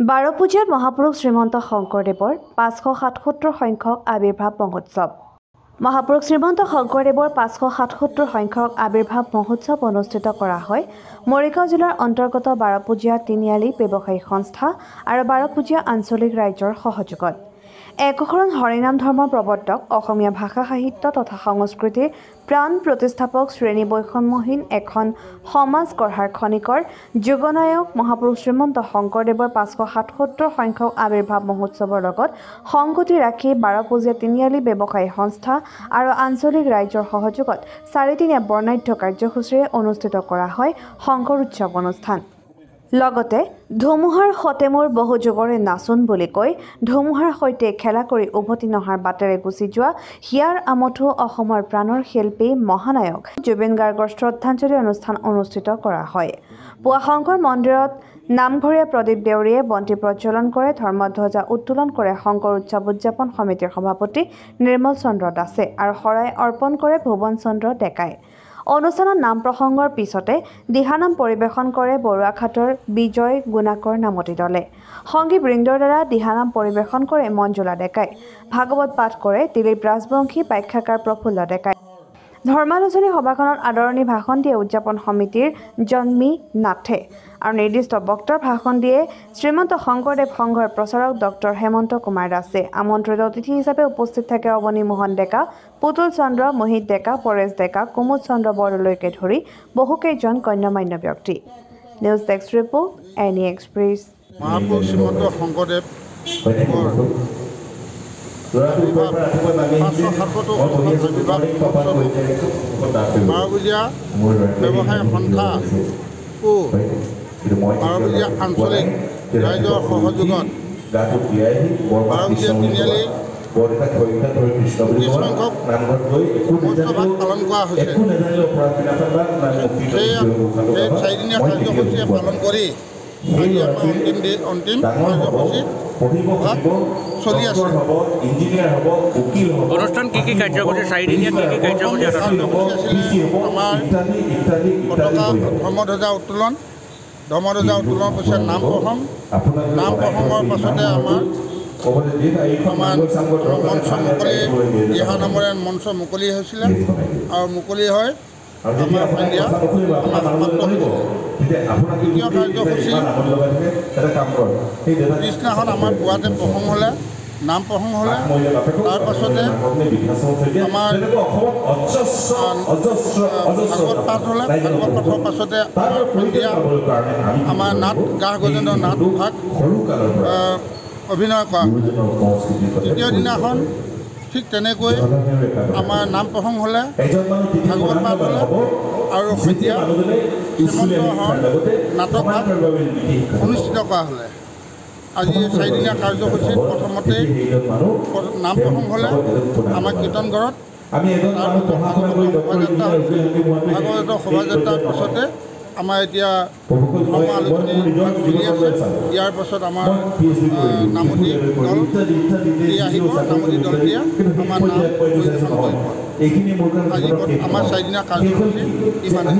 বাৰপূজীয়াত মহাপুৰুষ শ্ৰীমন্ত শংকৰদেৱৰ ৫৭৭ সংখ্যক আৱিৰ্ভাৱ মহোৎসৱ। মহাপুৰুষ শ্ৰীমন্ত শংকৰদেৱৰ ৫৭৭ সংখ্যক আৱিৰ্ভাৱ মহোৎসৱ অনুষ্ঠিত কৰা হয় মৰিগাঁও জিলাৰ অন্তৰ্গত বাৰপূজীয়া তিনিআলি ব্যৱসায়িক সংস্থা আৰু বাৰপূজীয়া আঞ্চলিক ৰাইজৰ সহযোগত। একশৰণ হৰিনাম ধৰ্মৰ প্ৰৱৰ্তক, অসমীয়া ভাষা সাহিত্য তথা সংস্কৃতিৰ প্ৰাণ প্ৰতিষ্ঠাপক, শ্ৰেণী বৈষম্যহীন এখন সমাজ গঢ়াৰ খনিকৰ যুগনায়ক মহাপুৰুষ শ্ৰীমন্ত শংকৰদেৱৰ ৫৭৭ সংখ্যক আৱিৰ্ভাৱ মহোৎসৱৰ লগত সংগতি ৰাখি বাৰপূজীয়া তিনিআলি ব্যৱসায়ী সংস্থা আৰু আঞ্চলিক ৰাইজৰ সহযোগত ৪দিনীয়া বৰ্ণাঢ্য কাৰ্যসূচীৰে অনুষ্ঠিত কৰা হয় শংকৰ উৎসৱ অনুষ্ঠান। লগতে ধুমুহাৰ সতে মোৰ বহু যুগৰে নাচোন বুলি কৈ ধুমুহাৰ সৈতে খেলা কৰি উভতি নহাৰ বাটেৰে গুচি যোৱা হিয়াৰ আমঠু অসমৰ প্ৰাণৰ শিল্পী মহানায়ক জুবিন গাৰ্গৰ শ্ৰদ্ধাঞ্জলি অনুষ্ঠান অনুষ্ঠিত কৰা হয়। পুৱা শংকৰ মন্দিৰত নামঘৰীয়া প্ৰদীপ দেউৰীয়ে বন্তি প্ৰজ্বলন কৰে, ধৰ্মধ্বজা উত্তোলন কৰে শংকৰ উৎসৱ উদযাপন সমিতিৰ সভাপতি নিৰ্মল চন্দ্ৰ দাসে আৰু শৰাই অৰ্পণ কৰে ভুৱন চন্দ্ৰ ডেকাই। অনুষ্ঠানত নাম প্ৰসংগৰ পিছতে দিহানাম পৰিৱেশন কৰে বৰুৱাঘাটৰ বিজয় গুণাকৰ নামতি দলে। সংগী বৃন্দৰ দ্বাৰা দিহানাম পৰিৱেশন কৰে মঞ্জুলা ডেকাই। ভাগৱত পাঠ কৰে দিলীপ ৰাজবংশী, ব্যাখ্যাকাৰ প্ৰফুল্ল ডেকাই। ধৰ্মালোচনী সভাখনত আদৰণি ভাষণ দিয়ে উদযাপন সমিতিৰ জন্মী নাথে আৰু নিৰ্দিষ্ট বক্তাৰ ভাষণ দিয়ে শ্ৰীমন্ত শংকৰদেৱ সংঘৰ প্ৰচাৰক ডক্টৰ হেমন্ত কুমাৰ দাসে। আমন্ত্ৰিত অতিথি হিচাপে উপস্থিত থাকে অৱনী মোহন ডেকা, পুতুল চন্দ্ৰ, মোহিত ডেকা, পৰেশ ডেকা, কুমুদ চন্দ্ৰ বৰদলৈকে ধৰি বহুকেইজন গণ্যমান্য ব্যক্তি। News desk report, any express. মহাপুৰুষ শ্ৰীমন্ত শংকৰদেৱ বাৰপূজীয়া ব্যৱসায় সন্থা ও বাৰপূজীয়া আঞ্চলিক ৰাইজৰ সহযোগত বাৰপূজীয়া তিনিআলি সংখ্যক মহোৎসৱ পালন কৰা হৈছে। সেই ৪দিনীয়া কাৰ্যসূচীয়ে পালন কৰি আজি আমাৰ অন্তিম কাৰ্যসূচী চলি আছে। অনুষ্ঠান কি কাৰ্যসূচী ৪দিনীয়া কি কাৰ্যসূচী আছিলে? আমাৰ পতাকা ধৰ্মধ্বজা উত্তোলন, ধৰ্মধ্বজা উত্তোলনৰ পিছত নাম প্ৰসংগৰ পাছতে আমাৰ মঞ্চ মুকলি, দিহা নামেৰে মঞ্চ মুকলি হৈছিলে আৰু মুকলি হয় আমাৰ সন্ধিয়া সমাপ্ত হৈছিলে। দ্বিতীয় কাৰ্যসূচী পিছদিনাখন আমাৰ পুৱাতে প্ৰসংগ হ'লে, নাম প্ৰসংগ হ'লে, তাৰ পাছতে আমাৰ ভাগৱত পাঠ হ'লে, ভাগৱত পাঠৰ পাছতে আমাৰ সন্ধিয়া আমাৰ নাট, গাহ গজেন্দ্ৰ নাট ভাগ অভিনয় কৰা। তৃতীয় দিনাখন ঠিক তেনেকৈ আমাৰ নাম প্ৰসংগ হ'লে, ভাগৱত পাঠ হ'লে আৰু সন্ধিয়া শ্ৰীমন্ত নাটক ভাগ অনুষ্ঠিত কৰা হ'লে। আজি ৪দিনীয়া কাৰ্যসূচীত প্ৰথমতেই নাম প্ৰসংগ হ'লে আমাৰ কীৰ্তনঘৰত, তাৰপিছত ভাগৱতৰ শোভাযাত্ৰাৰ পাছতে আমাৰ এতিয়া ধৰ্ম আলোচনী চলি আছে। ইয়াৰ পাছত আমাৰ নামতি দল আহিব, নামতি দলটিয়ে আমাৰ নাম পৰিৱেশন কৰিব। আজি আমাৰ ৪দিনীয়া কাৰ্যসূচী ইমানেই।